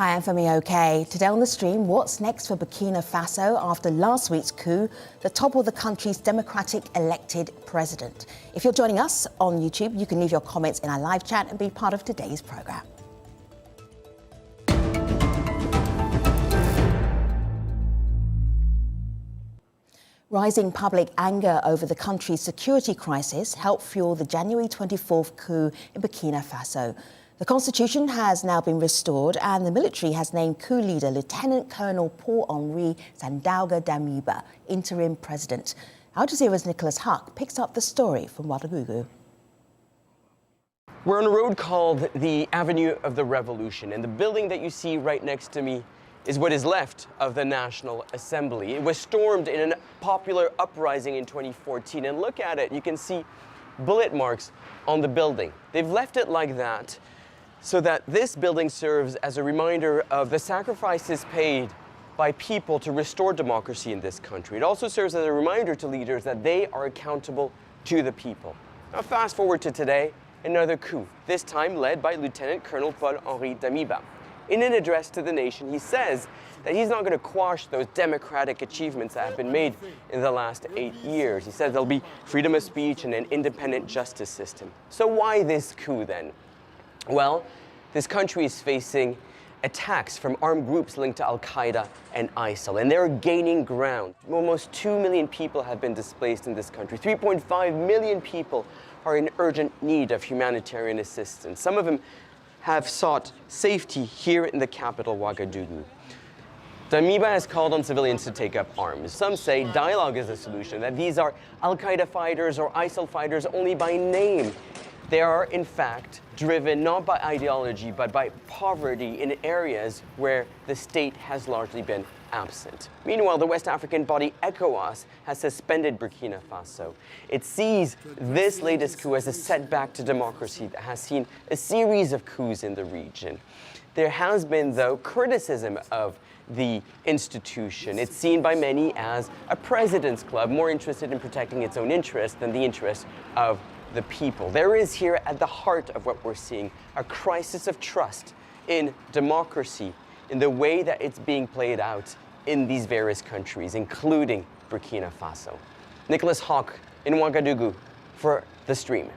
Hi, I'm Femi OK. Today on the stream, what's next for Burkina Faso after last week's coup that toppled the country's democratic elected president? If you're joining us on YouTube, you can leave your comments in our live chat and be part of today's programme. Rising public anger over the country's security crisis helped fuel the January 24th coup in Burkina Faso. The constitution has now been restored and the military has named coup leader Lieutenant Colonel Paul-Henri Sandaoga Damiba interim president. Al Jazeera's Nicholas Huck picks up the story from Ouagadougou. We're on a road called the Avenue of the Revolution, and the building that you see right next to me is what is left of the National Assembly. It was stormed in a popular uprising in 2014, and look at it, you can see bullet marks on the building. They've left it like that so that this building serves as a reminder of the sacrifices paid by people to restore democracy in this country. It also serves as a reminder to leaders that they are accountable to the people. Now fast forward to today, another coup, this time led by Lieutenant Colonel Paul-Henri Damiba. In an address to the nation, he says that he's not going to quash those democratic achievements that have been made in the last 8 years. He says there'll be freedom of speech and an independent justice system. So why this coup then? Well, this country is facing attacks from armed groups linked to al-Qaeda and ISIL, and they're gaining ground. Almost 2 million people have been displaced in this country. 3.5 million people are in urgent need of humanitarian assistance. Some of them have sought safety here in the capital, Ouagadougou. Damiba has called on civilians to take up arms. Some say dialogue is a solution, that these are al-Qaeda fighters or ISIL fighters only by name. They are, in fact, driven not by ideology, but by poverty in areas where the state has largely been absent. Meanwhile, the West African body ECOWAS has suspended Burkina Faso. It sees this latest coup as a setback to democracy that has seen a series of coups in the region. There has been, though, criticism of the institution. It's seen by many as a president's club, more interested in protecting its own interests than the interests of the people. There is here at the heart of what we're seeing a crisis of trust in democracy, in the way that it's being played out in these various countries, including Burkina Faso. Nicholas Hawk in Ouagadougou for The Stream.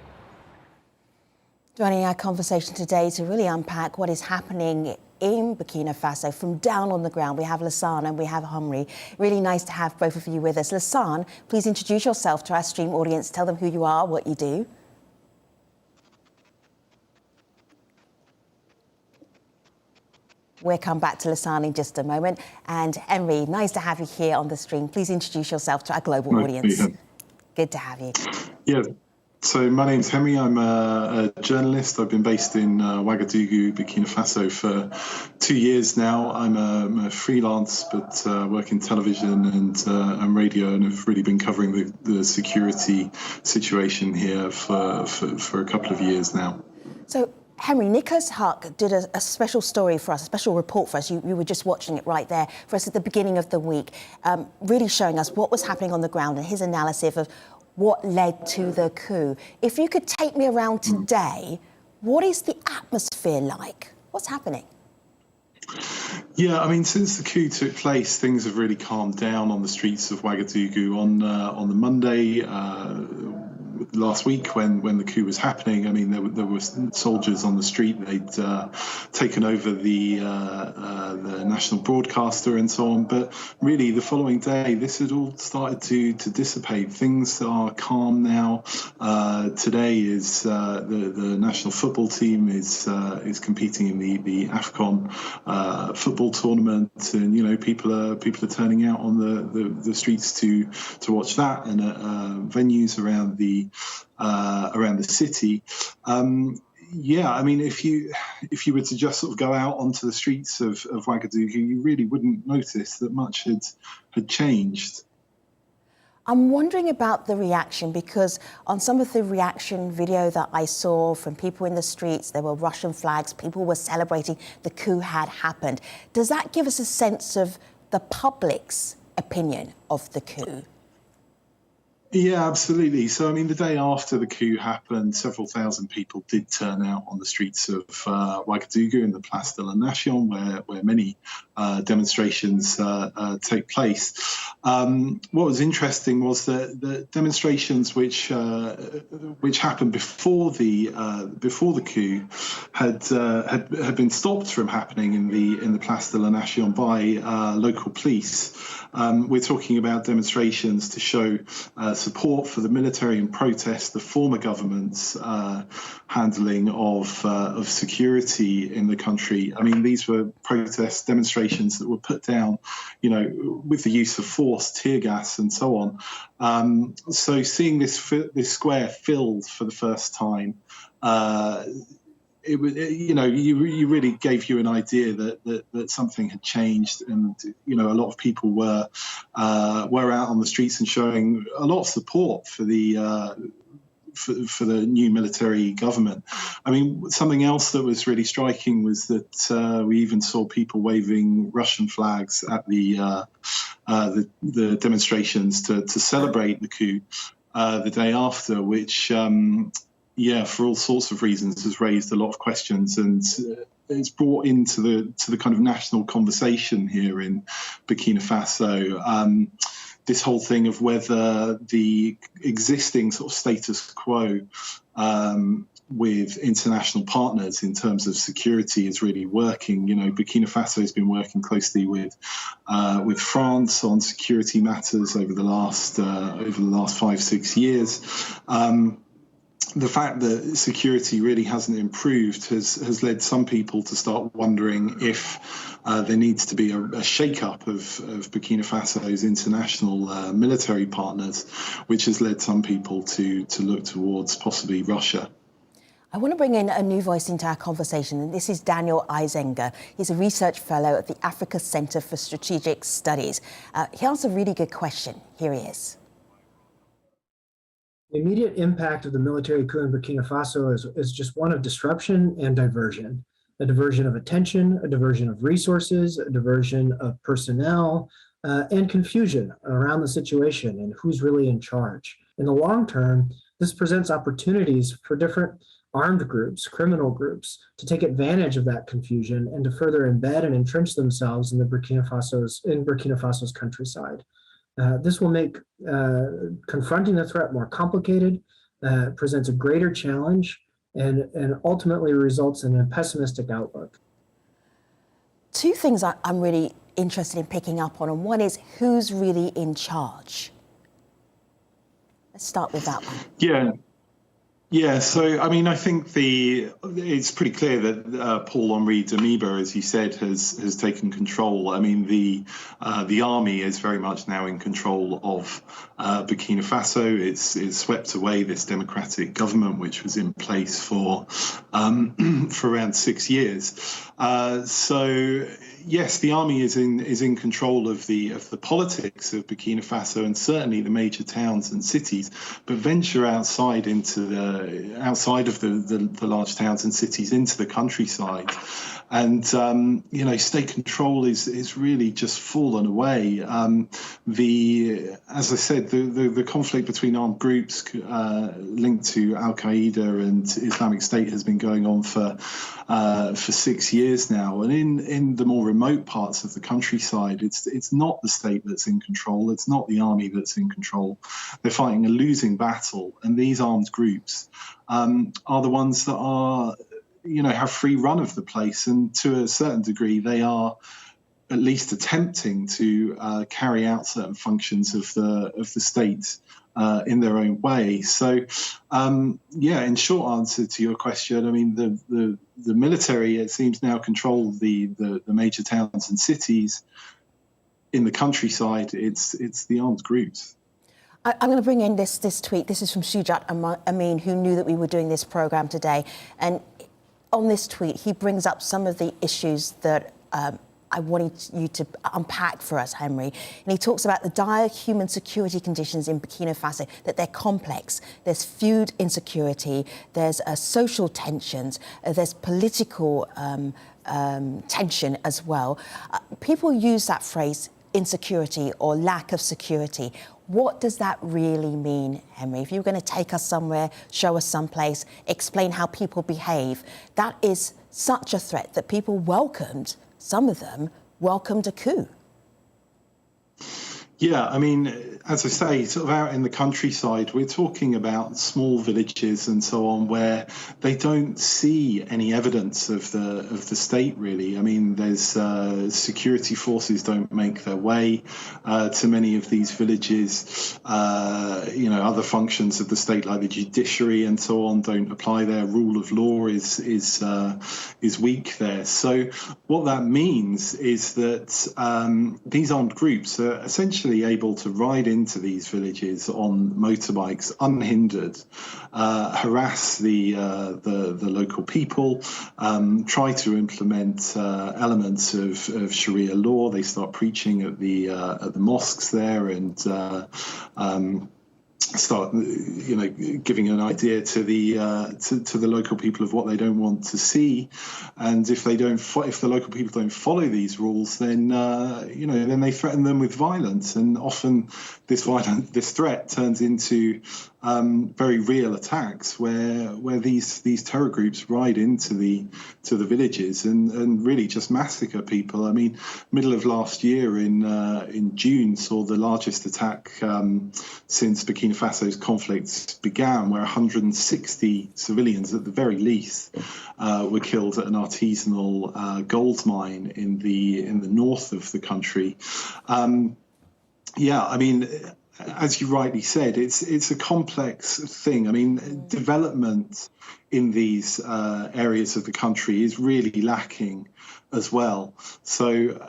Joining our conversation today to really unpack what is happening in Burkina Faso from down on the ground, we have Lassan and we have Paul-Henri. Really nice to have both of you with us. Lassan, please introduce yourself to our stream audience. Tell them who you are, what you do. We'll come back to Lassan in just a moment. And Paul-Henri, nice to have you here on the stream. Please introduce yourself to our global audience. Good to have you. Yeah. So my name's Henry. I'm a journalist. I've been based in Ouagadougou, Burkina Faso for 2 years now. I'm a freelance, but work in television and radio, and have really been covering the security situation here for a couple of years now. So, Henry, Nicholas Huck did a special story for us, a special report for us. You were just watching it right there for us at the beginning of the week, really showing us what was happening on the ground and his analysis of what led to the coup. If you could take me around today, what is the atmosphere like? What's happening? Yeah, I mean, since the coup took place, things have really calmed down on the streets of Ouagadougou. On the Monday last week, when the coup was happening, I mean, there were soldiers on the street. They'd taken over the national broadcaster and so on. But really, the following day, this had all started to dissipate. Things are calm now. Today is the national football team is competing in the AFCON football tournament, and you know, people are turning out on the streets to watch that, and venues around the city. Yeah, I mean, if you were to just sort of go out onto the streets of Ouagadougou, you really wouldn't notice that much had changed. I'm wondering about the reaction, because on some of the reaction video that I saw from people in the streets, there were Russian flags, people were celebrating the coup had happened. Does that give us a sense of the public's opinion of the coup? Yeah, absolutely. So, I mean, the day after the coup happened, several thousand people did turn out on the streets of Ouagadougou in the Place de la Nation, where many demonstrations take place. What was interesting was that the demonstrations which happened before the coup had been stopped from happening in the Place de la Nation by local police. We're talking about demonstrations to show support for the military and protest the former government's handling of security in the country. I mean, these were protest demonstrations that were put down, with the use of force, tear gas, and so on. So seeing this square filled for the first time, it was, you really gave you an idea that something had changed, and a lot of people were out on the streets and showing a lot of support for the new military government. I mean, something else that was really striking was that we even saw people waving Russian flags at the demonstrations to celebrate the coup the day after, which. For all sorts of reasons, has raised a lot of questions, and it's brought into the kind of national conversation here in Burkina Faso. This whole thing of whether the existing sort of status quo with international partners in terms of security is really working. Burkina Faso has been working closely with France on security matters over the last 5-6 years. The fact that security really hasn't improved has led some people to start wondering if there needs to be a shake-up of Burkina Faso's international military partners, which has led some people to look towards possibly Russia. I want to bring in a new voice into our conversation, and this is Daniel Eisenga. He's a research fellow at the Africa Center for Strategic Studies. He asked a really good question. Here he is. The immediate impact of the military coup in Burkina Faso is just one of disruption and diversion. A diversion of attention, a diversion of resources, a diversion of personnel, and confusion around the situation and who's really in charge. In the long term, this presents opportunities for different armed groups, criminal groups, to take advantage of that confusion and to further embed and entrench themselves in Burkina Faso's countryside. This will make confronting the threat more complicated, presents a greater challenge, and ultimately results in a pessimistic outlook. Two things I'm really interested in picking up on, and one is who's really in charge. Let's start with that one. Yeah. So, I mean, I think it's pretty clear that Paul-Henri Damiba, as you said, has taken control. I mean, the army is very much now in control of Burkina Faso. It's swept away this democratic government, which was in place for around 6 years. So, yes, the army is in control of the politics of Burkina Faso and certainly the major towns and cities. But venture outside of the large towns and cities into the countryside, and state control is really just fallen away. As I said, the conflict between armed groups linked to al-Qaeda and Islamic State has been going on for 6 years now, and in the more remote parts of the countryside, it's not the state that's in control. It's not the army that's in control. They're fighting a losing battle, and these armed groups are the ones that are, have free run of the place, and to a certain degree, they are at least attempting to carry out certain functions of the state in their own way. So, in short answer to your question, I mean, the military, it seems, now control the major towns and cities. In the countryside, it's the armed groups. I'm going to bring in this tweet. This is from Shujat Amin, who knew that we were doing this program today. And on this tweet, he brings up some of the issues that I wanted you to unpack for us, Henry. And he talks about the dire human security conditions in Burkina Faso, that they're complex. There's food insecurity, there's social tensions, there's political tension as well. People use that phrase, insecurity or lack of security. What does that really mean, Henry? If you're going to take us somewhere, show us someplace, explain how people behave, that is such a threat that people welcomed, some of them welcomed a coup. Yeah, I mean, as I say, sort of out in the countryside, we're talking about small villages and so on where they don't see any evidence of the state, really. I mean, there's security forces don't make their way to many of these villages. Other functions of the state, like the judiciary and so on, don't apply there. Rule of law is weak there. So what that means is that these armed groups are essentially able to ride into these villages on motorbikes unhindered, harass the local people, try to implement elements of Sharia law. They start preaching at the mosques there and start, giving an idea to the local people of what they don't want to see, and if the local people don't follow these rules, then then they threaten them with violence, and often this threat turns into very real attacks where these terror groups ride into the villages and really just massacre people. I mean, middle of last year in June saw the largest attack since Burkina Faso's conflict began, where 160 civilians at the very least were killed at an artisanal gold mine in the north of the country. I mean, as you rightly said, it's a complex thing. I mean, development in these areas of the country is really lacking as well. So,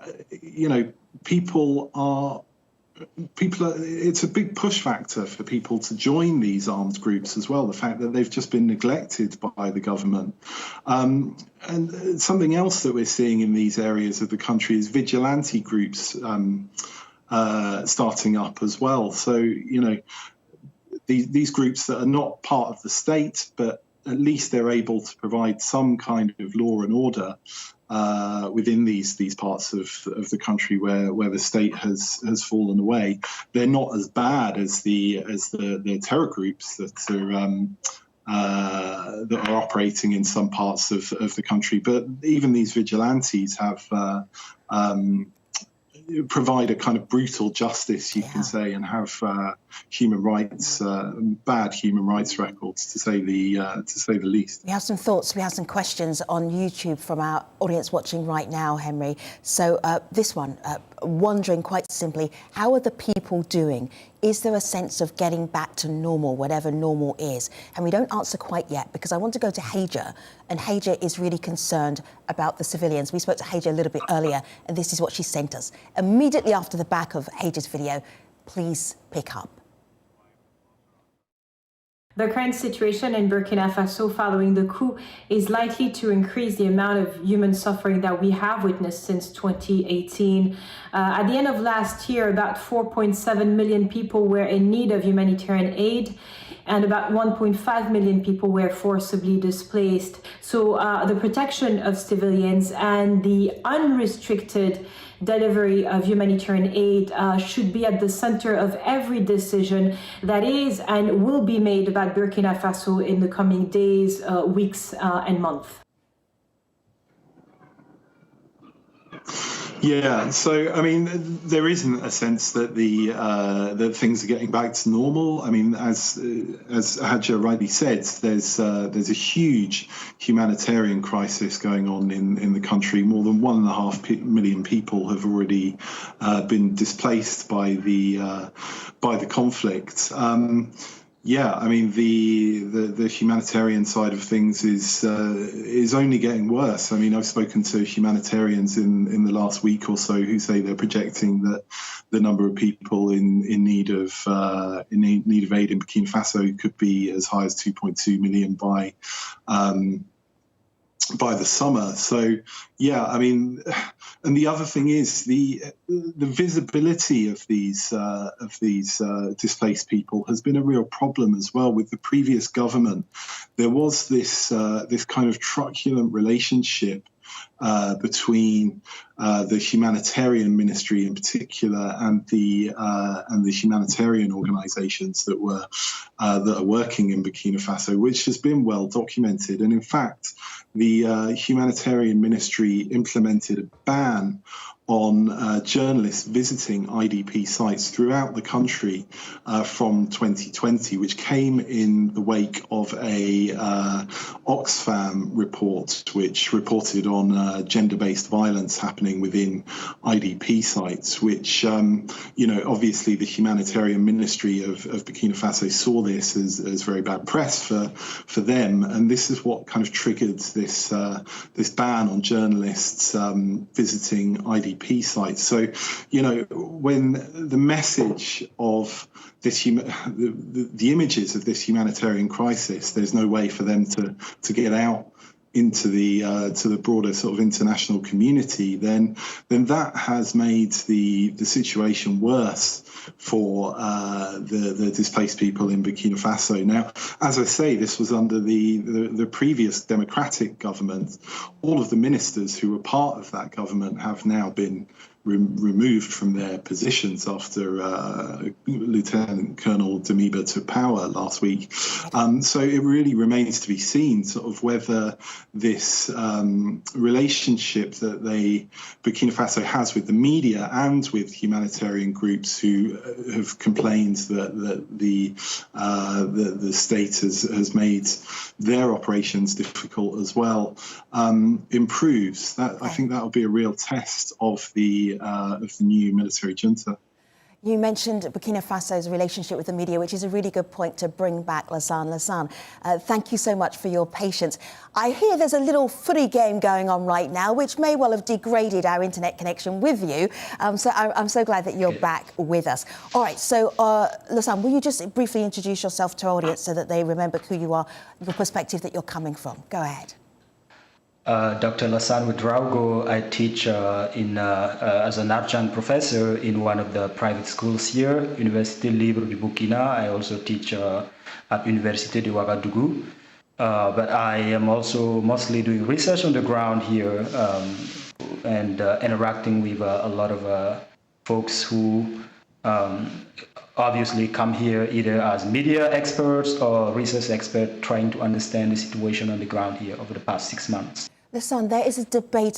it's a big push factor for people to join these armed groups as well, the fact that they've just been neglected by the government. And something else that we're seeing in these areas of the country is vigilante groups starting up as well. So, these groups that are not part of the state, but at least they're able to provide some kind of law and order within these parts of the country where the state has fallen away. They're not as bad as the terror groups that are operating in some parts of the country. But even these vigilantes have provide a kind of brutal justice, you can say, and have human rights, bad human rights records, to say the least. We have some thoughts, we have some questions on YouTube from our audience watching right now, Henry. So this one, wondering quite simply, how are the people doing? Is there a sense of getting back to normal, whatever normal is? And we don't answer quite yet, because I want to go to Haja, and Haja is really concerned about the civilians. We spoke to Haja a little bit earlier, and this is what she sent us. Immediately after the back of Haja's video, please pick up. The current situation in Burkina Faso following the coup is likely to increase the amount of human suffering that we have witnessed since 2018. At the end of last year, about 4.7 million people were in need of humanitarian aid, and about 1.5 million people were forcibly displaced. So the protection of civilians and the unrestricted delivery of humanitarian aid should be at the center of every decision that is and will be made about Burkina Faso in the coming days, weeks, and months. Yeah, so I mean, there isn't a sense that that things are getting back to normal. I mean, as Haja rightly said, there's a huge humanitarian crisis going on in the country. More than 1.5 million people have already been displaced by the conflict. Yeah, I mean, the humanitarian side of things is only getting worse. I mean, I've spoken to humanitarians in the last week or so who say they're projecting that the number of people in need of aid in Burkina Faso could be as high as 2.2 million by the summer. So, yeah, I mean, and the other thing is the visibility of these displaced people has been a real problem as well. With the previous government, there was this kind of truculent relationship between the humanitarian ministry in particular and the humanitarian organisations that are working in Burkina Faso, which has been well documented. And in fact, the humanitarian ministry implemented a ban on journalists visiting IDP sites throughout the country from 2020, which came in the wake of a Oxfam report, which reported on gender-based violence happening within IDP sites, which, obviously the humanitarian ministry of Burkina Faso saw this as very bad press for them. And this is what kind of triggered this ban on journalists visiting IDP sites. So, when the message of this the images of this humanitarian crisis, there's no way for them to get out into the broader sort of international community, then that has made the situation worse for the displaced people in Burkina Faso. Now, as I say, this was under the previous democratic government. All of the ministers who were part of that government have now been removed from their positions after Lieutenant Colonel Damiba took power last week. So it really remains to be seen sort of whether this relationship that Burkina Faso has with the media and with humanitarian groups who have complained that the state has made their operations difficult as well, improves. I think that will be a real test of the new military junta. You mentioned Burkina Faso's relationship with the media, which is a really good point to bring back Lassan. Lassan, thank you so much for your patience. I hear there's a little footy game going on right now, which may well have degraded our internet connection with you. So I'm so glad that you're back with us. All right, so Lassan, will you just briefly introduce yourself to our audience so that they remember who you are, your perspective that you're coming from? Go ahead. Dr. Lassan Ouedraogo. I teach as an adjunct professor in one of the private schools here, Université Libre du Burkina. I also teach at Université de Ouagadougou. But I am also mostly doing research on the ground here and interacting with a lot of folks who obviously come here either as media experts or research experts trying to understand the situation on the ground here over the past 6 months. Lassan, there is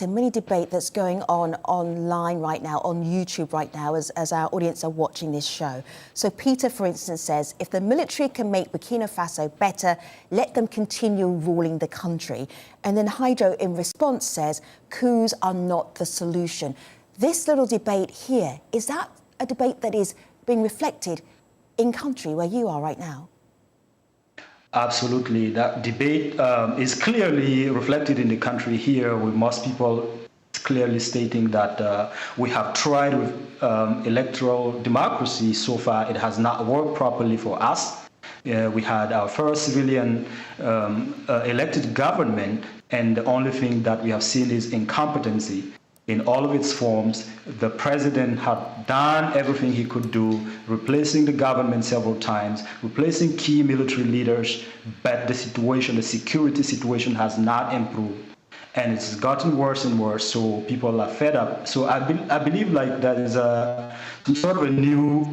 a mini debate that's going on online right now, on YouTube right now, as our audience are watching this show. So Peter, for instance, says, if the military can make Burkina Faso better, let them continue ruling the country. And then Hydro, in response, says, coups are not the solution. This little debate here, is that a debate that is being reflected in country where you are right now? Absolutely. That debate is clearly reflected in the country here, with most people clearly stating that we have tried with electoral democracy. So far, it has not worked properly for us. We had our first civilian elected government, and the only thing that we have seen is incompetency. In all of its forms, the president had done everything he could do, replacing the government several times, replacing key military leaders, but the security situation has not improved. And it's gotten worse and worse, so people are fed up. So I believe like that is some sort of a new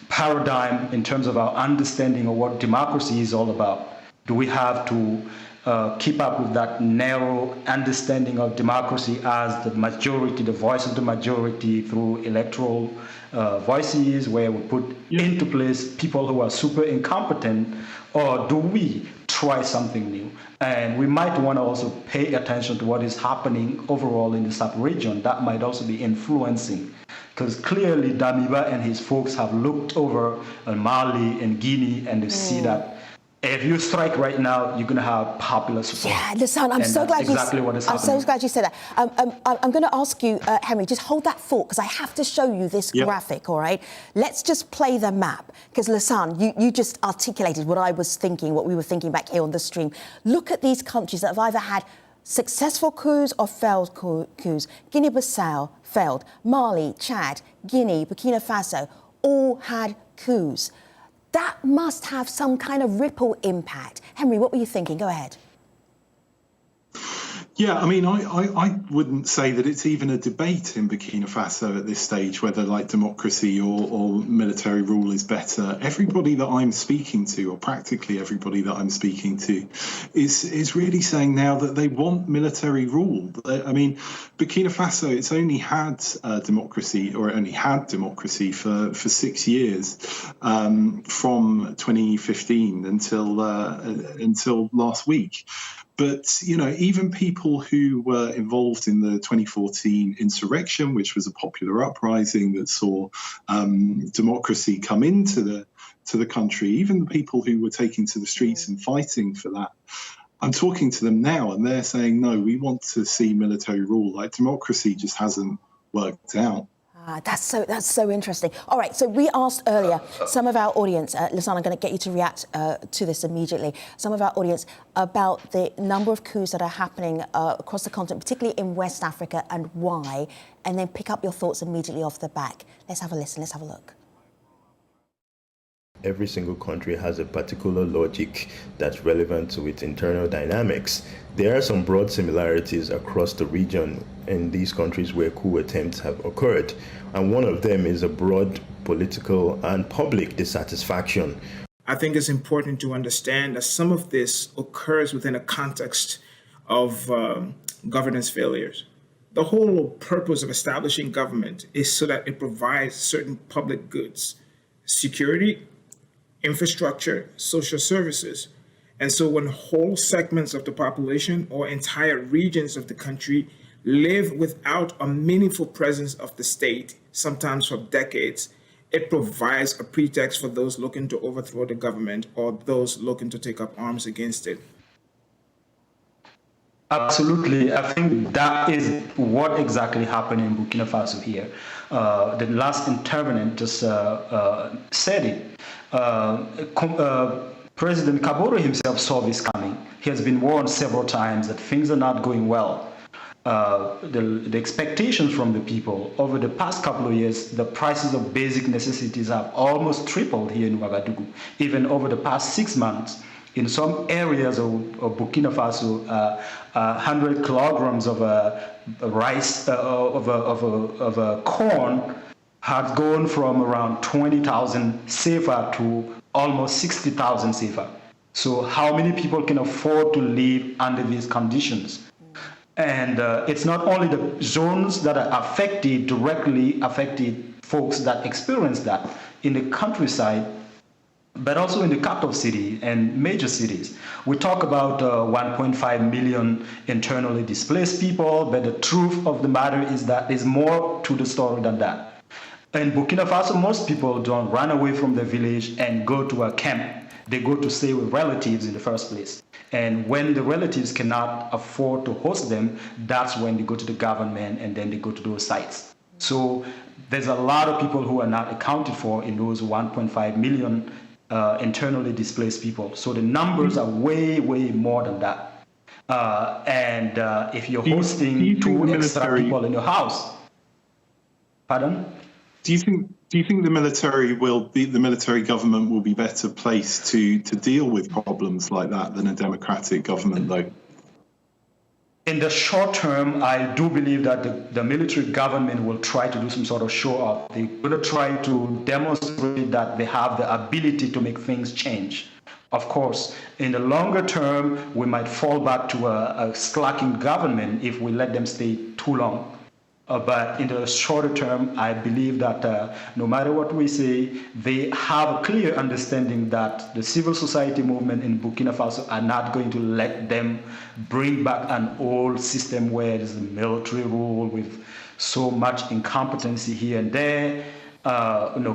paradigm in terms of our understanding of what democracy is all about. Do we have to keep up with that narrow understanding of democracy as the majority, the voice of the majority through electoral voices, where we put into place people who are super incompetent, or do we try something new? And we might want to also pay attention to what is happening overall in the sub-region. That might also be influencing, because clearly Damiba and his folks have looked over Mali and Guinea, and they see that if you strike right now, you're going to have popular support. Yeah, Lassan, I'm so glad you said that. I'm going to ask you, Henry, just hold that thought, because I have to show you this graphic, all right? Let's just play the map, because Lassan, you just articulated what I was thinking, what we were thinking back here on the stream. Look at these countries that have either had successful coups or failed coups. Guinea Bissau failed. Mali, Chad, Guinea, Burkina Faso all had coups. That must have some kind of ripple impact. Henry, what were you thinking? Go ahead. Yeah, I mean, I wouldn't say that it's even a debate in Burkina Faso at this stage whether like democracy or military rule is better. Everybody that I'm speaking to, or practically everybody that I'm speaking to, is really saying now that they want military rule. I mean, Burkina Faso, it's only had democracy, or it only had democracy for 6 years, from 2015 until last week. But, you know, even people who were involved in the 2014 insurrection, which was a popular uprising that saw democracy come into the country, even the people who were taking to the streets and fighting for that, I'm talking to them now and they're saying, no, we want to see military rule. Like, democracy just hasn't worked out. That's so interesting. All right, so we asked earlier some of our audience, Lassan, I'm going to get you to react to this immediately, some of our audience about the number of coups that are happening across the continent, particularly in West Africa, and why, and then pick up your thoughts immediately off the back. Let's have a listen, let's have a look. Every single country has a particular logic that's relevant to its internal dynamics. There are some broad similarities across the region in these countries where coup attempts have occurred, and one of them is a broad political and public dissatisfaction. I think it's important to understand that some of this occurs within a context of governance failures. The whole purpose of establishing government is so that it provides certain public goods, security, infrastructure, social services. And so when whole segments of the population or entire regions of the country live without a meaningful presence of the state, sometimes for decades, it provides a pretext for those looking to overthrow the government or those looking to take up arms against it. Absolutely. I think that is what exactly happened in Burkina Faso here. The last intervenant just said it. President Kabore himself saw this coming. He has been warned several times that things are not going well. The expectations from the people over the past couple of years, the prices of basic necessities have almost tripled here in Ouagadougou. Even over the past 6 months, in some areas of Burkina Faso, 100 kilograms of rice, of corn has gone from around 20,000 CFA to almost 60,000 CFA. So how many people can afford to live under these conditions? And it's not only the zones that are affected, directly affected folks that experience that in the countryside, but also in the capital city and major cities. We talk about 1.5 million internally displaced people, but the truth of the matter is that there's more to the story than that. In Burkina Faso, most people don't run away from their village and go to a camp. They go to stay with relatives in the first place. And when the relatives cannot afford to host them, that's when they go to the government and then they go to those sites. So there's a lot of people who are not accounted for in those 1.5 million internally displaced people. So the numbers are way, way more than that. If you're hosting 2 extra people in your house, pardon? Do you think the military government will be better placed to deal with problems like that than a democratic government, though? In the short term, I do believe that the military government will try to do some sort of show off. They're going to try to demonstrate that they have the ability to make things change. Of course, in the longer term, we might fall back to a slacking government if we let them stay too long. But in the shorter term, I believe that no matter what we say, they have a clear understanding that the civil society movement in Burkina Faso are not going to let them bring back an old system where there's a military rule with so much incompetency here and there.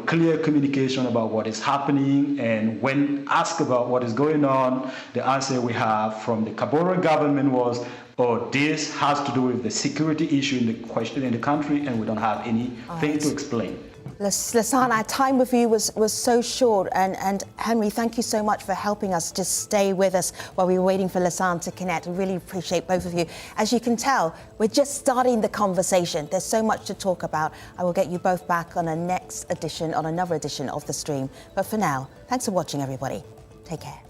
Clear communication about what is happening, and when asked about what is going on, the answer we have from the Kabore government was, "Oh, this has to do with the security issue in the country, and we don't have anything to explain." Lassan, our time with you was so short, and Henry, thank you so much for helping us just stay with us while we were waiting for Lassan to connect. I really appreciate both of you. As you can tell, we're just starting the conversation. There's so much to talk about. I will get you both back on another edition of the stream. But for now, thanks for watching, everybody. Take care.